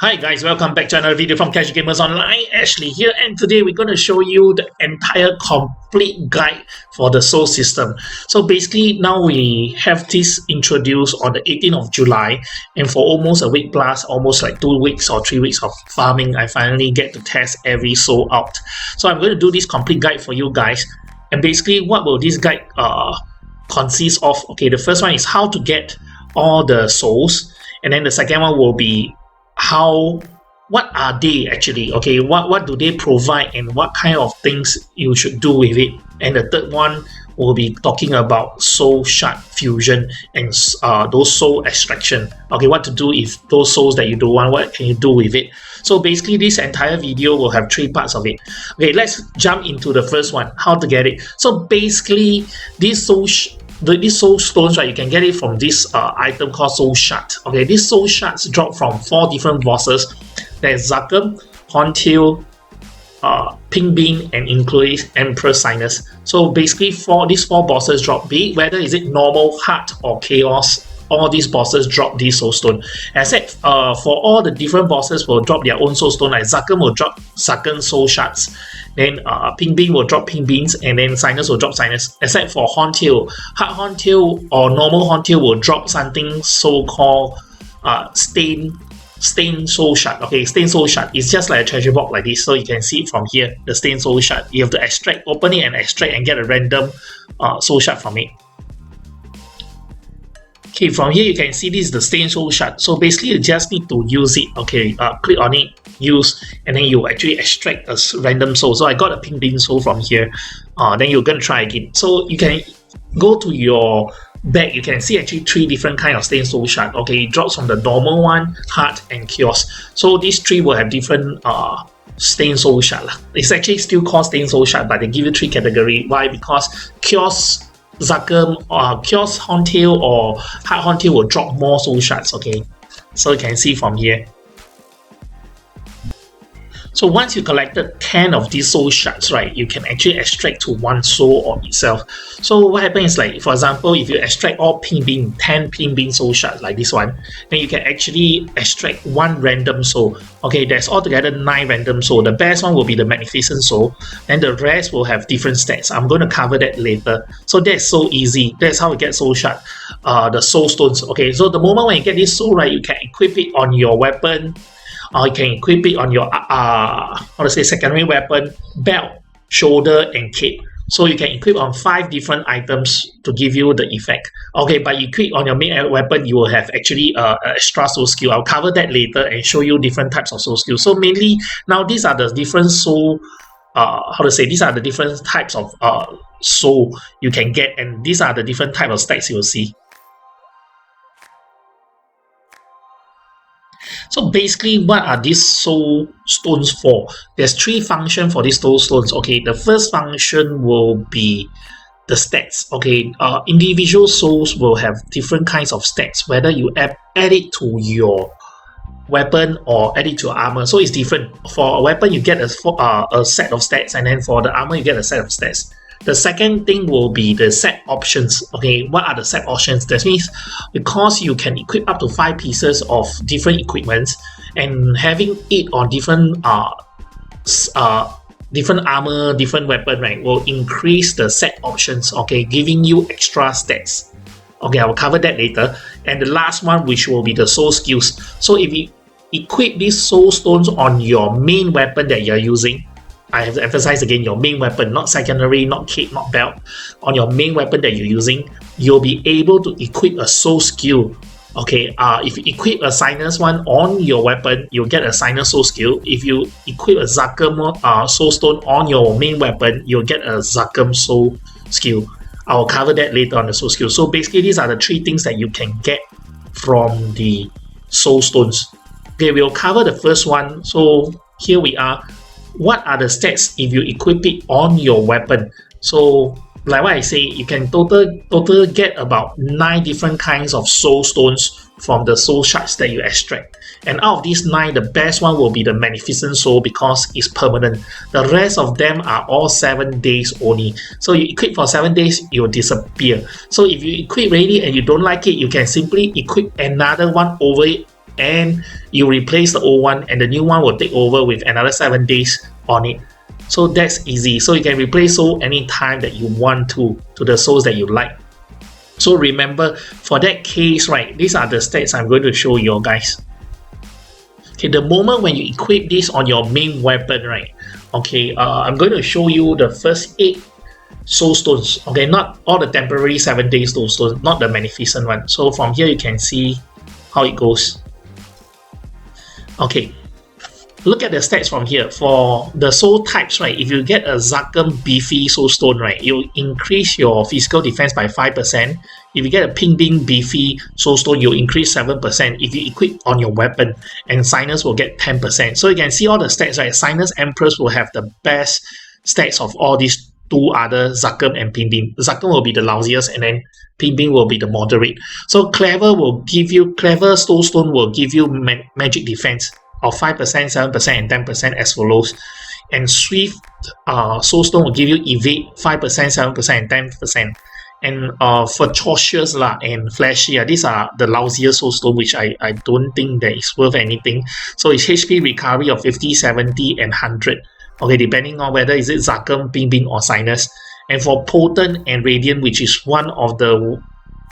Hi guys, welcome back to another video from Casual Gamers Online. Ashley here, and today we're going to show you the entire complete guide for the soul system. So basically now we have this introduced on the 18th of July, and for almost a week plus, almost like 2 weeks or 3 weeks of farming, I finally get to test every soul out. So I'm going to do this complete guide for you guys, and basically what will this guide consist of? Okay, the first one is how to get all the souls, and then the second one will be what are they actually, okay, what do they provide and what kind of things you should do with it. And the third one will be talking about soul shard fusion and those soul extraction. Okay, what to do if those souls that you don't want, what can you do with it. So basically this entire video will have 3 parts of it. Okay, let's jump into the first one, how to get it. So basically these soul stones, right, you can get it from this item called soul shard. Okay, these soul shards drop from 4 different bosses. There's Zakum, Horntail, Pink Bean, and includes Emperor Sinus. So basically these 4 bosses drop, be it whether is it normal, hard, or chaos, all these bosses drop these soul stone. Except for all the different bosses will drop their own soul stone. Like Zakum will drop Zakum soul shards, then Pink Bean will drop Pink Beans, and then Sinus will drop Sinus. Except for Horntail, hard Horntail or normal Horntail will drop something so-called Stain soul shard. Okay, Stain soul shard is just like a treasure box like this. So you can see it from here, the Stain soul shard. You have to extract, open it and extract and get a random soul shard from it. Okay, from here you can see this is the Stain soul shard. So basically you just need to use it. Okay, click on it, use, and then you actually extract a random soul. So I got a Pink Bean soul from here. Then you're gonna try again. So you can go to your bag, you can see actually 3 different kind of Stain soul shard. Okay, it drops from the normal one, hard, and chaos. So these 3 will have different Stain soul shard. It's actually still called Stain soul shard, but they give you 3 category. Why? Because chaos Zakum or chaos Horntail or hard Horntail will drop more soul shards. Okay, so you can see from here. So once you collected 10 of these soul shards, right, you can actually extract to 1 soul or itself. So what happens is, like, for example, if you extract all Pink Bean, 10 Pink Bean soul shards like this one, then you can actually extract 1 random soul. Okay, there's altogether 9 random soul. The best one will be the Magnificent Soul, and the rest will have different stats. I'm going to cover that later. So that's so easy. That's how you get soul shard, the soul stones. Okay, so the moment when you get this soul, right, you can equip it on your weapon. You can equip it on your secondary weapon, belt, shoulder, and cape. So you can equip on 5 different items to give you the effect. Okay, but you equip on your main weapon, you will have actually extra soul skill. I'll cover that later and show you different types of soul skill. So mainly now these are the different soul. These are the different types of soul you can get, and these are the different type of stats you'll see. So basically, what are these soul stones for? There's 3 functions for these soul stones. Okay, the first function will be the stats. Okay, individual souls will have different kinds of stats, whether you add it to your weapon or add it to your armor. So it's different. For a weapon, you get a set of stats, and then for the armor, you get a set of stats. The second thing will be the set options. Okay, what are the set options? That means because you can equip up to 5 pieces of different equipments, and having it on different armor, different weapon, right, will increase the set options. Okay, giving you extra stats. Okay, I will cover that later. And the last one, which will be the soul skills. So if you equip these soul stones on your main weapon that you're using, I have to emphasize again, your main weapon, not secondary, not cape, not belt. On your main weapon that you're using, you'll be able to equip a soul skill. Okay, if you equip a Sinus one on your weapon, you'll get a Sinus soul skill. If you equip a Zakum soul stone on your main weapon, you'll get a Zakum soul skill. I'll cover that later on the soul skill. So basically, these are the 3 things that you can get from the soul stones. Okay, we'll cover the first one. So here we are. What are the stats if you equip it on your weapon? So like what I say, you can total get about 9 different kinds of soul stones from the soul shards that you extract. And out of these 9, the best one will be the Magnificent Soul because it's permanent. The rest of them are all 7 days only. So you equip for 7 days, it will disappear. So if you equip already and you don't like it, you can simply equip another one over it and you replace the old one, and the new one will take over with another 7 days on it. So that's easy. So you can replace soul anytime that you want to the souls that you like. So remember, for that case, right, these are the stats I'm going to show you guys. Okay, the moment when you equip this on your main weapon, right, okay, I'm going to show you the first 8 soul stones. Okay, not all the temporary 7 days soul stones, not the magnificent one. So from here you can see how it goes. Okay, look at the stats from here. For the soul types, right, if you get a Zakum Beefy Soul Stone, right, you'll increase your physical defense by 5%. If you get a Ping Bing Beefy Soul Stone, you'll increase 7% if you equip on your weapon, and Sinus will get 10%. So you can see all the stats, right? Sinus Empress will have the best stats of all these 2 other Zakum and Ping Bing. Zakum will be the lousiest, and then Ping Bing will be the moderate. So Clever Soul Stone will give you magic defense of 5%, 7%, and 10% as follows. And Swift Soulstone will give you evade 5%, 7%, and 10%. And Ferocious and Flashy, these are the lousiest Soulstone, which I don't think that is worth anything. So it's HP recovery of 50, 70, and 100. Okay, depending on whether is it Zakum, Ping Bing, or Sinus. And for Potent and Radiant, which is one of the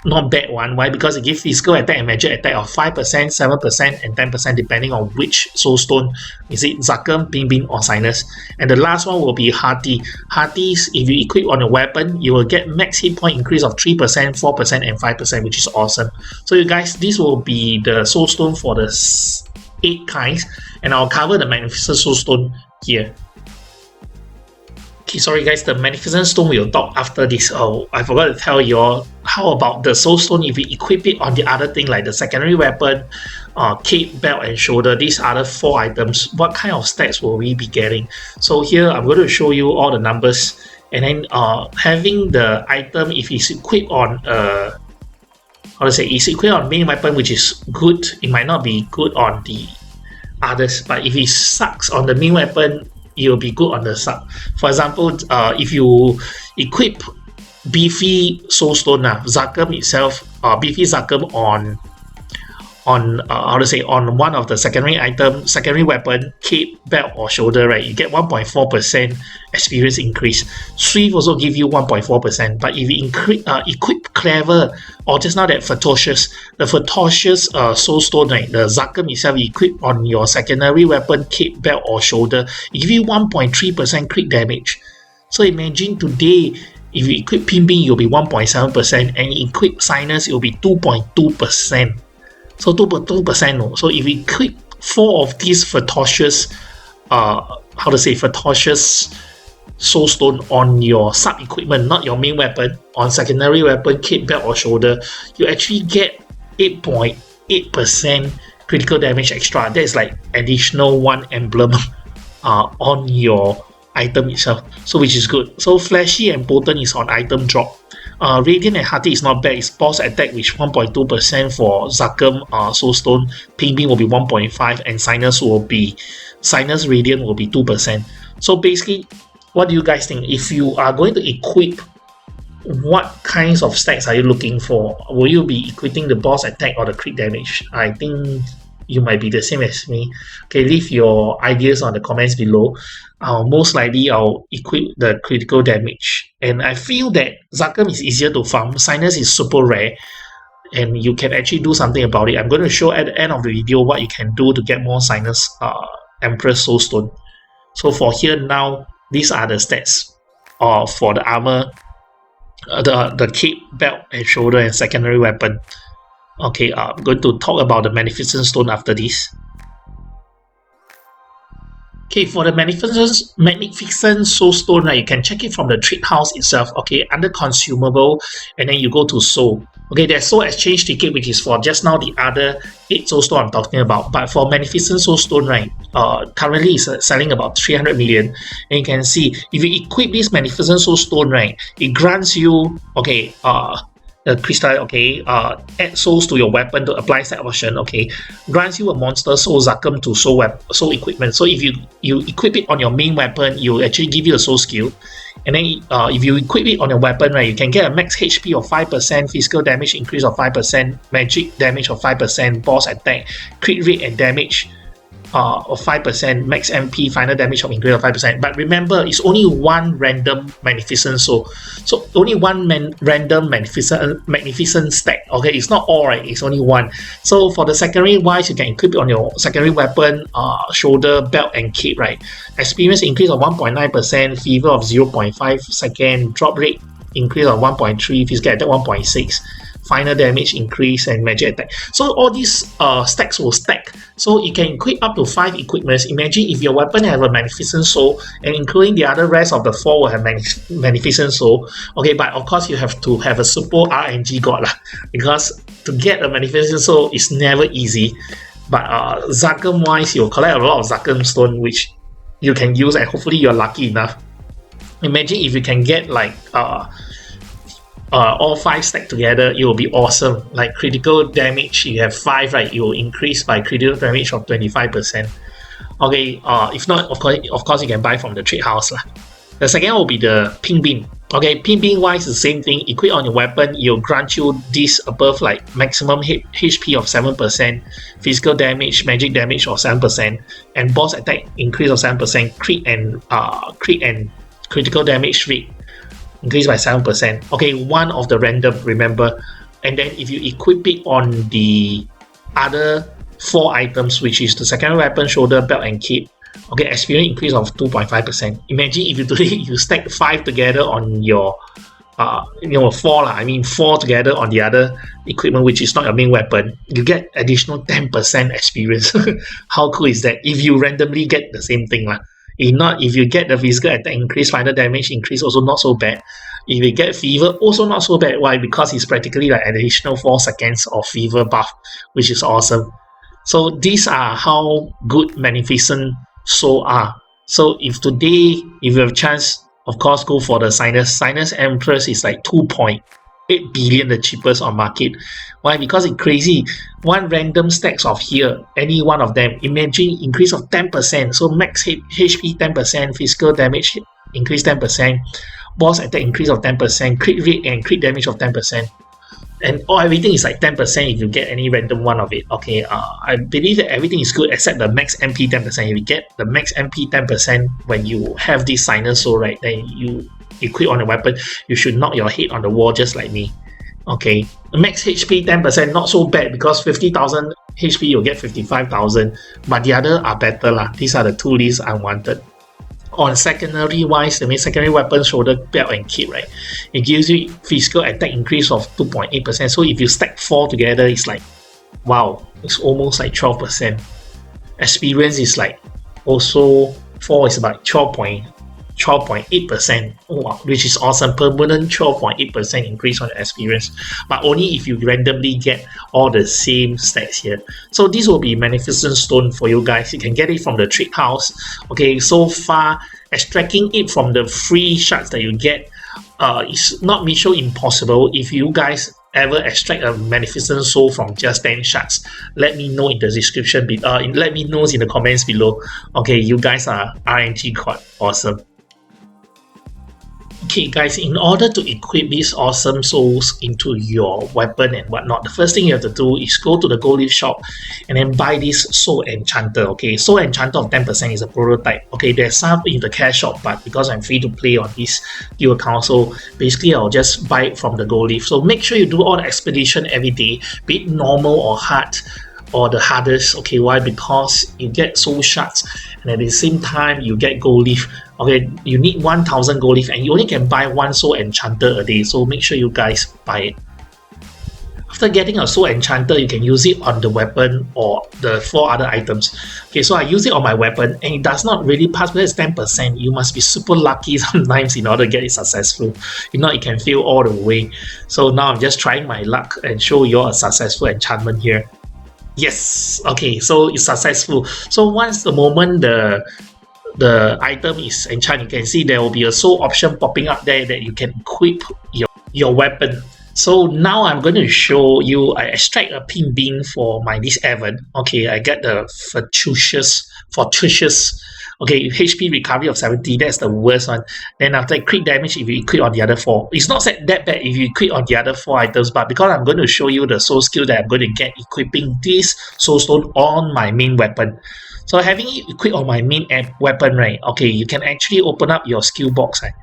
not bad one. Why? Because it gives physical attack and magic attack of 5%, 7%, and 10% depending on which soul stone. Is it Zakum, Ping Bing, or Sinus? And the last one will be Hearty. Hearties, if you equip on a weapon, you will get max hit point increase of 3%, 4%, and 5%, which is awesome. So you guys, this will be the soul stone for the 8 kinds, and I'll cover the Magnificent Soul Stone here. Okay, sorry guys, the Magnificent Stone we'll talk after this. Oh, I forgot to tell you all, how about the Soul Stone if you equip it on the other thing like the secondary weapon, cape, belt, and shoulder, these other 4 items, what kind of stats will we be getting? So here I'm going to show you all the numbers, and then having the item, if it's equipped on it's equipped on main weapon, which is good, it might not be good on the others, but if it sucks on the main weapon, it will be good on the sub. For example, if you equip Beefy Soulstone, Zakum itself, Beefy Zakum on one of the secondary weapon, cape, belt, or shoulder, right, you get 1.4% experience increase. Swift also give you 1.4%, but if you equip Clever, or just now that Ferocious, the Ferocious Soulstone, right, the Zakum itself, you equip on your secondary weapon, cape, belt, or shoulder, it give you 1.3% crit damage. So imagine today, if you equip Ping Bing, you'll be 1.7%, and you equip Sinus, it will be 2.2%. So 2.2%. So if you equip 4 of these Ferocious, Ferocious Soulstone on your sub equipment, not your main weapon, on secondary weapon, cape, belt, or shoulder, you actually get 8.8% critical damage extra. That is like additional 1 emblem on your item itself, so which is good. So Flashy and Potent is on item drop. Radiant and Hearty is not bad. It's boss attack, which 1.2% for Zakum Soulstone. Ping Bing will be 1.5%, and Sinus Radiant will be 2%. So basically, what do you guys think? If you are going to equip, what kinds of stats are you looking for? Will you be equipping the boss attack or the crit damage? I think you might be the same as me. Okay, leave your ideas on the comments below. Most likely I'll equip the critical damage, and I feel that Zakum is easier to farm. Sinus is super rare, and you can actually do something about it. I'm going to show at the end of the video what you can do to get more Sinus Empress Soulstone. So for here now, these are the stats for the armor, the cape, belt, and shoulder, and secondary weapon. Okay, I'm going to talk about the Magnificent Stone after this. Okay, for the Magnificent Soulstone, right, you can check it from the trade house itself. Okay, under consumable, and then you go to soul. Okay, there's soul exchange ticket, which is for just now the other 8 soulstone I'm talking about. But for Magnificent Soulstone, right, currently it's selling about 300 million. And you can see if you equip this Magnificent Soulstone, right, it grants you crystal, add souls to your weapon to apply that option, grants you a monster soul Zakum to soul equipment. So if you equip it on your main weapon, you actually give you a soul skill. And then if you equip it on your weapon, right, you can get a max HP of 5%, physical damage increase of 5%, magic damage of 5%, boss attack, crit rate and damage of 5%, max MP, final damage of increase of 5%. But remember, it's only one random magnificent soul. So only one random magnificent stack. Okay, it's not all, right, it's only one. So for the secondary wise, you can equip it on your secondary weapon, shoulder, belt, and cape, right? Experience increase of 1.9%, fever of 0.5 second, drop rate increase of 1.3, physical attack 1.6. Final damage increase and magic attack. So all these stacks will stack. So you can equip up to 5 equipments. Imagine if your weapon have a magnificent soul, and including the other rest of the 4 will have magnificent soul. Okay, but of course you have to have a super RNG god lah, because to get a magnificent soul is never easy. But Zakum wise, you'll collect a lot of Zakum stone which you can use, and hopefully you're lucky enough. Imagine if you can get like all 5 stacked together, it will be awesome. Like critical damage, you have 5, right? It will increase by critical damage of 25%. Okay, if not, of course you can buy from the trade house lah. The second will be the pink bean. Okay, pink bean wise, the same thing. Equip on your weapon, it'll grant you this above like maximum HP of 7%, physical damage, magic damage of 7%, and boss attack increase of 7%, crit and critical damage rate increase by 7%. Okay, one of the random, remember. And then if you equip it on the other 4 items, which is the second weapon, shoulder, belt, and cape, okay, experience increase of 2.5%. Imagine if you do it, you stack 5 together on your 4 lah. I mean 4 together on the other equipment, which is not your main weapon, you get additional 10% experience. How cool is that? If you randomly get the same thing lah. If you get the physical attack increase, final damage increase, also not so bad. If you get fever, also not so bad. Why? Because it's practically like an additional 4 seconds of fever buff, which is awesome. So these are how good magnificent soul are. So if today, if you have a chance, of course, go for the Sinus. Sinus Empress is like 2.8 billion, the cheapest on market. Why? Because it's crazy. One random stacks of here, any one of them, imagine increase of 10%. So max HP 10%, physical damage increase 10%, boss attack increase of 10%, crit rate and crit damage of 10%. And everything is like 10% if you get any random one of it. Okay, I believe that everything is good except the max MP 10%. If you get the max MP 10% when you have this Sinus Soul, right, then you equip on a weapon, you should knock your head on the wall just like me. Okay, the max HP 10%, not so bad, because 50,000 HP you'll get 55,000, but the other are better lah. These are the 2 least unwanted. On secondary wise, I mean secondary weapon, shoulder, belt, and kit, right, it gives you physical attack increase of 2.8%. So if you stack 4 together, it's like, wow, it's almost like 12%. Experience is like also 4 is about 12.8%. Oh, wow, which is awesome. Permanent 12.8% increase on the experience, but only if you randomly get all the same stacks here. So this will be magnificent stone for you guys. You can get it from the trade house. Okay, so far extracting it from the free shards that you get is not mission impossible. If you guys ever extract a magnificent soul from just 10 shards, let me know in the description. Let me know in the comments below. Okay, you guys are RNG quite awesome. Okay guys, in order to equip these awesome souls into your weapon and whatnot, the first thing you have to do is go to the gold leaf shop and then buy this soul enchanter. Okay, soul enchanter of 10% is a prototype. Okay, there's some in the cash shop, but because I'm free to play on this new account, so basically I'll just buy it from the gold leaf. So make sure you do all the expedition every day, be it normal or hard, or the hardest. Okay, why? Because you get soul shards and at the same time you get gold leaf. Okay, you need 1000 gold leaf and you only can buy 1 soul enchanter a day, so make sure you guys buy it. After getting a soul enchanter, you can use it on the weapon or the 4 other items. Okay, so I use it on my weapon and it does not really pass because it's 10%. You must be super lucky sometimes in order to get it successful. If not, it can fail all the way. So now I'm just trying my luck and show you a successful enchantment here. Yes, okay, so it's successful. So once the moment the item is enchanted, you can see there will be a soul option popping up there that you can equip your weapon. So now I'm going to show you, I extract a pink bean for this event. Okay, I get the fortuitous. Okay, HP recovery of 70, that's the worst one. Then after crit damage if you equip on the other 4. It's not that bad if you equip on the other 4 items, but because I'm going to show you the soul skill that I'm going to get equipping this soul stone on my main weapon. So having it equipped on my main weapon, right? Okay, you can actually open up your skill box, right?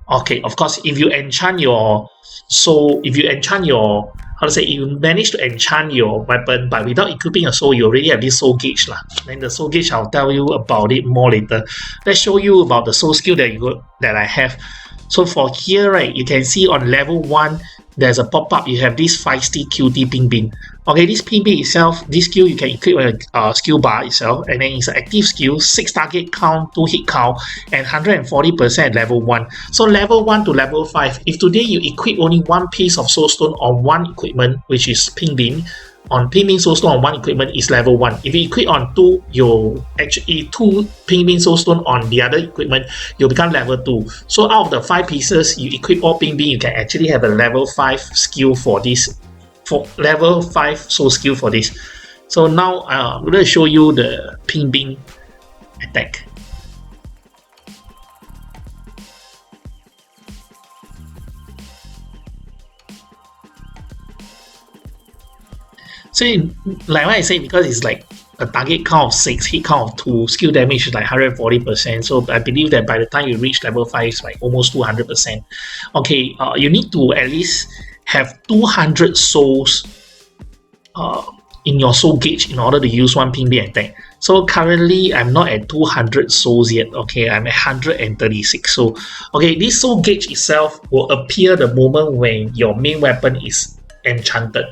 Okay, of course, if you enchant your soul, if you enchant your, how to say, you manage to enchant your weapon, but without equipping a soul, you already have this soul gauge lah. Then the soul gauge, I'll tell you about it more later. Let's show you about the soul skill that I have. So for here, right, you can see on level 1, there's a pop-up. You have this feisty QT ping bean. Okay, this ping bean itself, this skill you can equip on a skill bar itself, and then it's an active skill, 6 target count, 2 hit count, and 140% at level 1. So level 1 to level 5, if today you equip only one piece of soulstone on one equipment, which is ping bean, on ping bean soulstone on one equipment is level 1. If you equip on 2, you actually 2 ping bean soulstone on the other equipment, you'll become level 2. So out of the 5 pieces, you equip all ping bean, you can actually have a level 5 skill for this, for level 5 soul skill for this. So now I'm going to show you the ping bean attack. So like what I say, because it's like a target count of 6, hit count of 2, skill damage is like 140%. So I believe that by the time you reach level 5, it's like almost 200%. Okay, you need to at least have 200 souls in your soul gauge in order to use one ping bean attack. So currently I'm not at 200 souls yet. Okay, I'm at 136. So okay, this soul gauge itself will appear the moment when your main weapon is enchanted.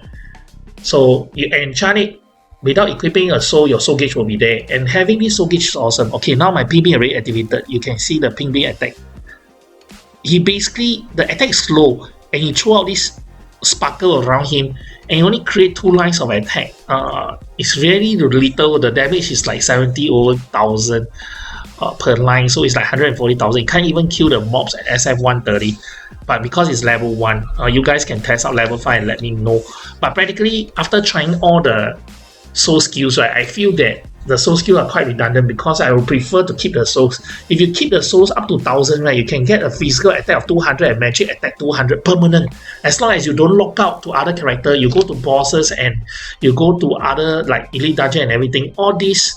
So you enchant it without equipping a soul, your soul gauge will be there. And having this soul gauge is awesome. Okay, now my ping bean already activated. You can see the ping bean attack. He basically, the attack is slow, and he throw out this sparkle around him, and you only create 2 lines of attack. It's really little. The damage is like 70 over 1,000 per line, so it's like 140,000. You can't even kill the mobs at SF 130. But because it's level 1, you guys can test out level 5 and let me know. But practically, after trying all the soul skills, right, I feel that the soul skills are quite redundant because I would prefer to keep the souls. If you keep the souls up to 1,000, right, you can get a physical attack of 200 and magic attack 200 permanent. As long as you don't lock out to other characters, you go to bosses and you go to other like elite dungeon and everything, all these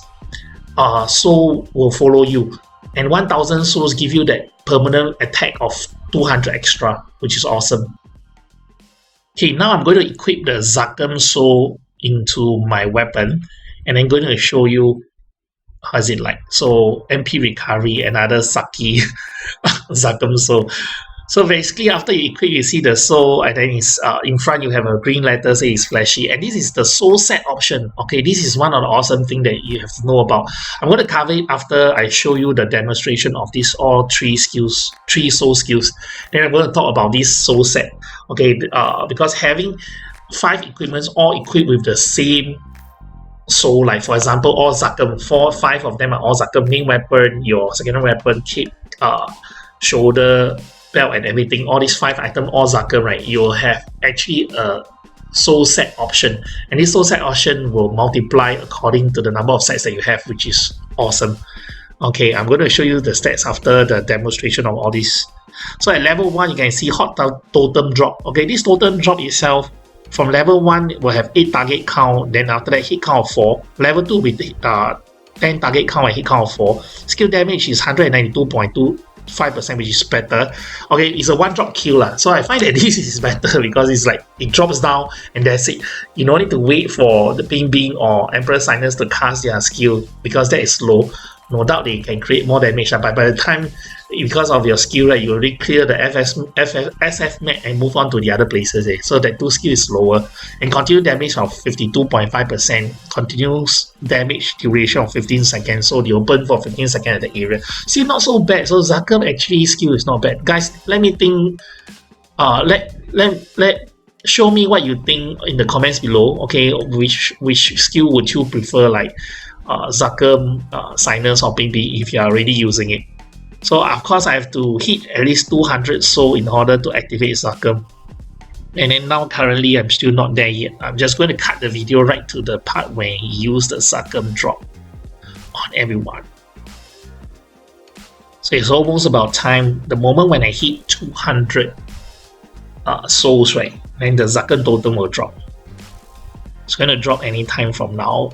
soul will follow you. And 1,000 souls give you that permanent attack of 200 extra, which is awesome. Okay, now I'm going to equip the Zakum soul into my weapon, and I'm going to show you how is it like. So MP recovery, another sucky Zakum soul. So basically, after you equip, you see the soul, and then it's in front you have a green letter say it's flashy, and this is the soul set option. Okay, this is one of the awesome things that you have to know about. I'm going to cover it after I show you the demonstration of these all 3 skills, 3 soul skills. Then I'm going to talk about this soul set. Okay, because having 5 equipments all equipped with the same soul, like for example, all Zakum, 5 of them are all Zakum, main weapon, your secondary weapon, cape, shoulder, belt and everything, all these 5 items, all Zakum, right, you'll have actually a soul set option, and this soul set option will multiply according to the number of sets that you have, which is awesome. Okay, I'm going to show you the stats after the demonstration of all this. So at level 1, you can see hot totem drop. Okay, this totem drop itself from level 1 will have 8 target count, then after that hit count of 4. Level 2 with 10 target count and hit count of 4. Skill damage is 192.25%, which is better. Okay, it's a 1-drop kill lah. So I find that this is better because it's like it drops down and that's it. You don't need to wait for the Ping Bing or Emperor Sinus to cast their skill because that is slow. No doubt they can create more damage, but by the time, because of your skill, right, you already clear the SF map and move on to the other places. So that 2 skill is lower. And continuous damage of 52.5%, continuous damage duration of 15 seconds, so you'll burn for 15 seconds at the area. See, not so bad. So Zakum actually skill is not bad. Guys, let me think, show me what you think in the comments below. Okay, which skill would you prefer, like Zakum, Sinus or Ping Bing if you are already using it. So of course I have to hit at least 200 soul in order to activate Zakum. And then now currently I'm still not there yet. I'm just going to cut the video right to the part where he used the Zakum drop on everyone. So it's almost about time. The moment when I hit 200 souls, right, then the Zakum totem will drop. It's going to drop anytime from now.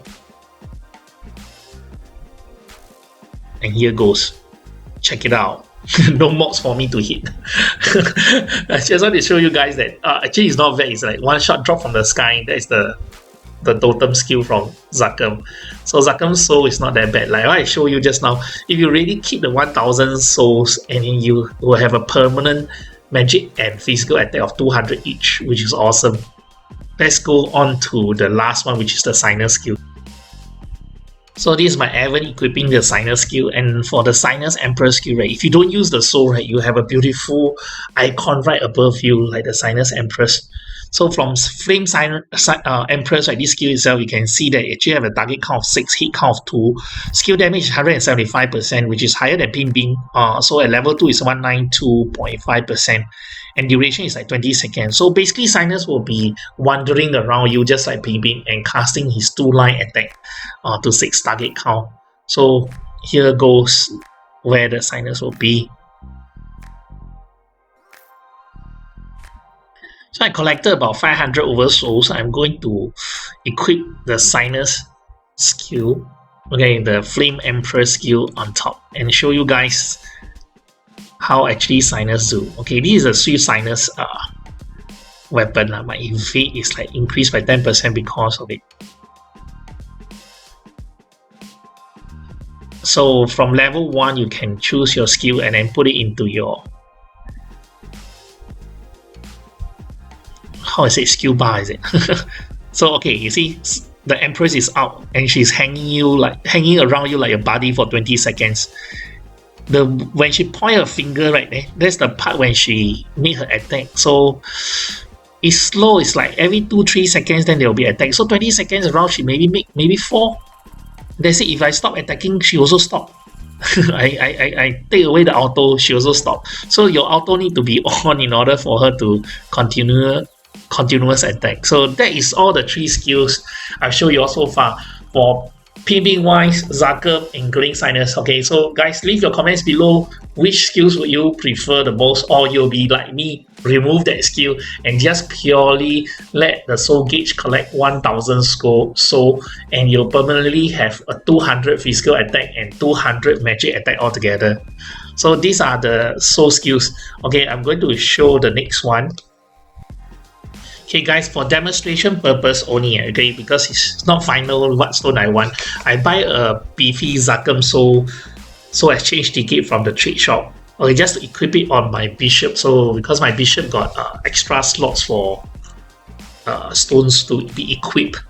And here goes. Check it out. No mobs for me to hit. I just want to show you guys that actually it's not bad. It's like one shot drop from the sky. That is the totem skill from Zakum. So Zakum's soul is not that bad. Like I show you just now, if you really keep the 1000 souls, and then you will have a permanent magic and physical attack of 200 each, which is awesome. Let's go on to the last one, which is the Sinus skill. So this is my Evan equipping the Sinus skill, and for the Sinus Emperor skill, right, if you don't use the soul, right, you have a beautiful icon right above you, like the Sinus Empress. So from Flame Empress, right, this skill itself, you can see that it actually have a target count of 6, hit count of 2, skill damage is 175%, which is higher than Ping Bing. So at level 2 is 192.5%, and duration is like 20 seconds. So basically, Sinus will be wandering around you just like Ping Bing and casting his 2-line attack to 6 target count. So here goes where the Sinus will be. So I collected about 500 over souls. I'm going to equip the Sinus skill, okay, the Flame Emperor skill on top, and show you guys how actually Sinus do. Okay, this is a Swift Sinus weapon. My evade is like increased by 10% because of it. So from level 1, you can choose your skill and then put it into your, how I say, skill bar, is it? So okay, you see the Empress is out and she's hanging around you like a buddy for 20 seconds. When she point her finger right there, that's the part when she make her attack. So it's slow. It's like every 2-3 seconds then there will be attack. So 20 seconds around, she maybe 4. That's it. If I stop attacking, she also stop. I take away the auto, she also stop. So your auto need to be on in order for her to continuous attack. So that is all the 3 skills I've shown you all so far for PB wise, Zakum, including Sinus. Okay, so guys, leave your comments below. Which skills would you prefer the most, or you'll be like me, remove that skill and just purely let the soul gauge collect 1000 soul, and you'll permanently have a 200 physical attack and 200 magic attack altogether. So these are the soul skills. Okay, I'm going to show the next one. Okay guys, for demonstration purpose only, okay, because it's not final what stone I want. I buy a beefy Zakum soul exchange ticket from the trade shop. Okay, just to equip it on my bishop. So because my bishop got extra slots for stones to be equipped,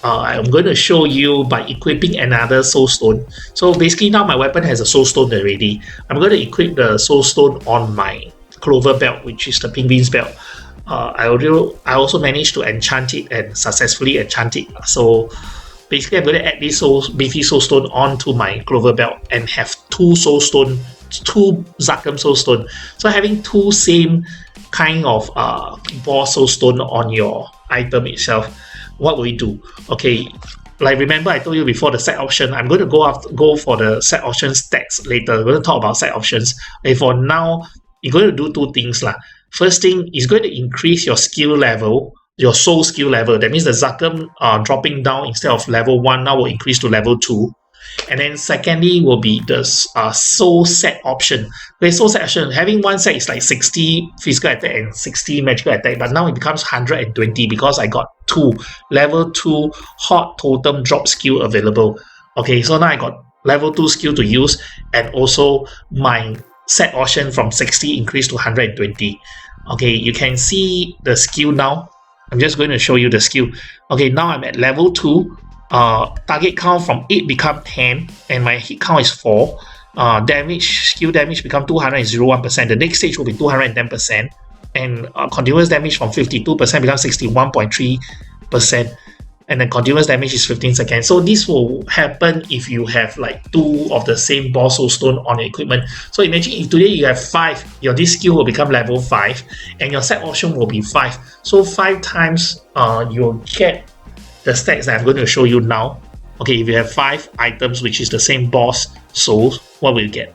I'm going to show you by equipping another soul stone. So basically now my weapon has a soul stone already. I'm going to equip the soul stone on my clover belt, which is the penguin's belt. I also managed to enchant it and successfully enchant it. So basically I'm going to add this beefy soul stone onto my clover belt and have 2 Zakum soul stone. So having 2 same kind of boss soul stone on your item itself, what will we do? Okay, like remember I told you before the set option, I'm going to go for the set option stats later. We're going to talk about set options. Okay, for now, you're going to do 2 things lah. First thing is going to increase your skill level, your soul skill level. That means the Zakum dropping down instead of level 1 now will increase to level 2. And then secondly will be the soul set option. Okay, soul set option, having one set is like 60 physical attack and 60 magical attack, but now it becomes 120 because I got 2 level 2 hot totem drop skill available. Okay, so now I got level 2 skill to use, and also my set option from 60 increased to 120. Okay, you can see the skill now. I'm just going to show you the skill. Okay, now I'm at level 2. Target count from 8 become 10, and my hit count is 4. Skill damage become 201%. The next stage will be 210%, and continuous damage from 52% becomes 61.3%. And then continuous damage is 15 seconds. So this will happen if you have like 2 of the same boss soul stone on your equipment. So imagine if today you have 5, this skill will become level 5, and your set option will be 5. So 5 times you'll get the stats that I'm going to show you now. Okay, if you have 5 items which is the same boss souls, what will you get?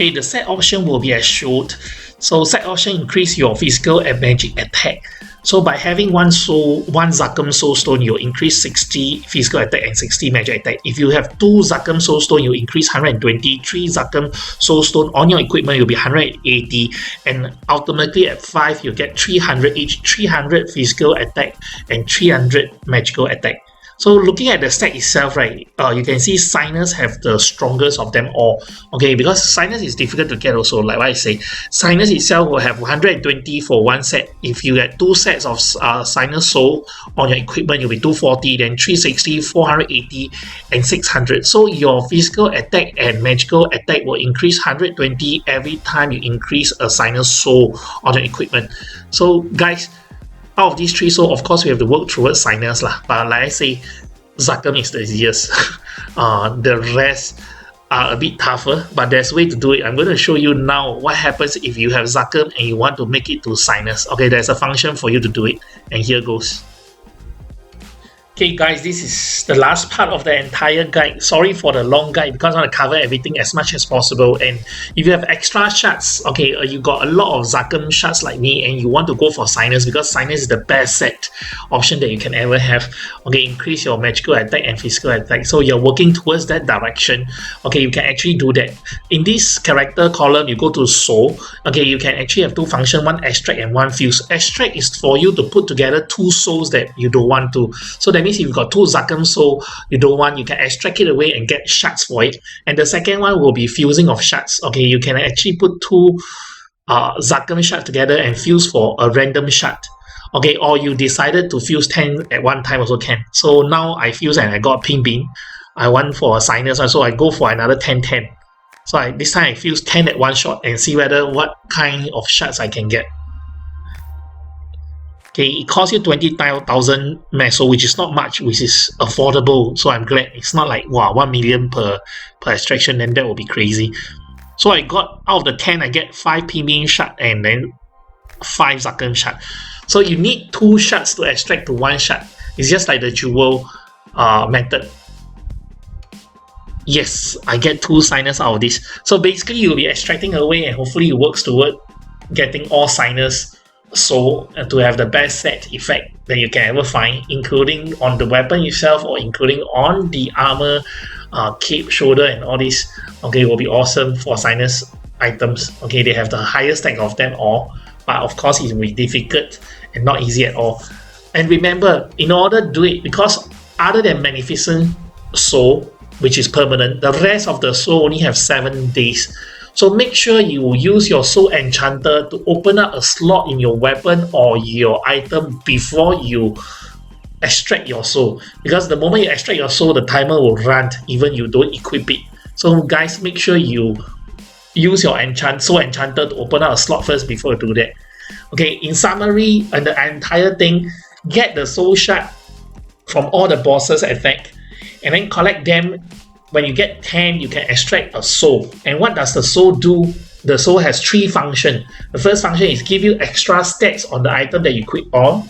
Okay, the set option will be as showed. So set option increase your physical and magic attack. So by having one Zakum Soul Stone, you increase 60 physical attack and 60 magic attack. If you have 2 Zakum Soul Stone, you increase 120. 3 Zakum Soul Stone on your equipment, you'll be 180. And ultimately at 5, you get 300 each, 300 physical attack and 300 magical attack. So looking at the stack itself, right, you can see Sinus have the strongest of them all. Okay, because Sinus is difficult to get also, like what I say. Sinus itself will have 120 for one set. If you get 2 sets of Sinus Soul on your equipment, you'll be 240, then 360, 480, and 600. So your physical attack and magical attack will increase 120 every time you increase a Sinus Soul on your equipment. So guys, out of these 3, so of course we have to work towards Sinus lah. But like I say, Zakum is the easiest. The rest are a bit tougher, but there's a way to do it. I'm going to show you now what happens if you have Zakum and you want to make it to Sinus. Okay, there's a function for you to do it, and here goes. Okay guys, this is the last part of the entire guide. Sorry for the long guide because I want to cover everything as much as possible. And if you have extra shards, okay, you got a lot of Zakum shards like me and you want to go for Sinus because Sinus is the best set option that you can ever have. Okay, increase your magical attack and physical attack. So you're working towards that direction. Okay, you can actually do that. In this character column, you go to Soul. Okay, you can actually have 2 functions, 1 extract and 1 fuse. Extract is for you to put together 2 souls that you don't want to. So that means if you've got 2 Zakum Soul you don't want, you can extract it away and get shards for it. And the second one will be fusing of shards. Okay, you can actually put 2 Zakum shards together and fuse for a random shard. Okay, or you decided to fuse 10 at one time also can. So now I fuse and I got Ping Bean. I want for a Sinus, so I go for another 10. So this time I fuse 10 at one shot and see whether what kind of shards I can get. Okay, it costs you 20,000 meso, which is not much, which is affordable. So I'm glad it's not like wow 1 million per extraction, then that will be crazy. So I got out of the 10, I get 5 Ping shard and then 5 Zakum shard. So you need 2 shards to extract to 1 shard. It's just like the jewel method. Yes, I get 2 Sinus out of this. So basically you'll be extracting away and hopefully it works toward getting all Sinus Soul to have the best set effect that you can ever find, including on the weapon itself or including on the armor, cape, shoulder and all this. Okay, will be awesome for Sinus items. Okay, they have the highest stack of them all, but of course it will be difficult and not easy at all. And remember, in order to do it, because other than Magnificent Soul, which is permanent, the rest of the soul only have 7 days. So make sure you use your Soul Enchanter to open up a slot in your weapon or your item before you extract your soul. Because the moment you extract your soul, the timer will run even you don't equip it. So guys, make sure you use your Soul Enchanter to open up a slot first before you do that. Okay, in summary, and the entire thing, get the soul shard from all the bosses attack and then collect them. When you get 10, you can extract a soul. And what does the soul do? The soul has 3 functions. The first function is give you extra stats on the item that you equip on.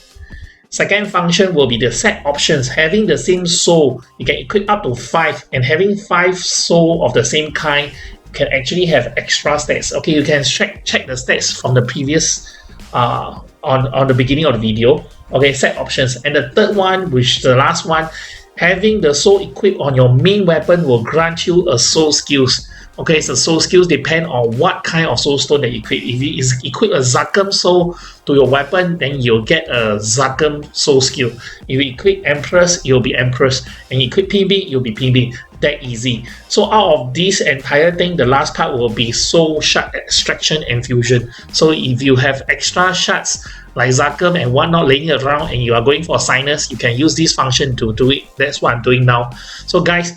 Second function will be the set options. Having the same soul, you can equip up to 5, and having 5 soul of the same kind, you can actually have extra stats. Okay, you can check the stats from the previous on the beginning of the video. Okay, set options. And the third one, which is the last one, having the soul equipped on your main weapon will grant you a soul skills. Okay, so soul skills depend on what kind of soul stone that you equip. If you equip a Zakum soul to your weapon, then you'll get a Zakum soul skill. If you equip Empress, you'll be Empress. And you equip PB, you'll be PB. That easy. So out of this entire thing, the last part will be soul shard extraction and fusion. So if you have extra shards like Zakum and whatnot laying around and you are going for Sinus, you can use this function to do it. That's what I'm doing now. So guys,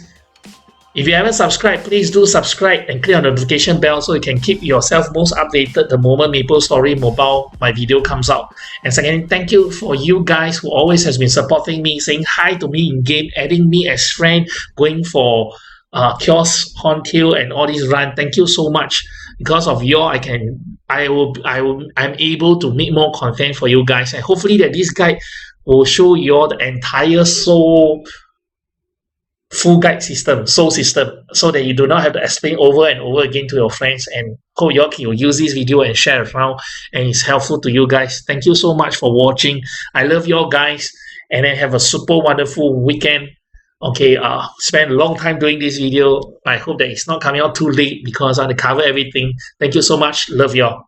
if you haven't subscribed, please do subscribe and click on the notification bell so you can keep yourself most updated the moment Maplestory Mobile my video comes out. And second, thank you for you guys who always has been supporting me, saying hi to me in game, adding me as friend, going for kiosk, Horntail and all these run. Thank you so much. Because of you, I'm able to make more content for you guys, and hopefully that this guide will show you the entire soul full guide system, soul system, so that you do not have to explain over and over again to your friends. And hope you all can use this video and share around, and it's helpful to you guys. Thank you so much for watching. I love you all guys, and then have a super wonderful weekend. Okay, spent a long time doing this video. I hope that it's not coming out too late because I want to cover everything. Thank you so much. Love y'all.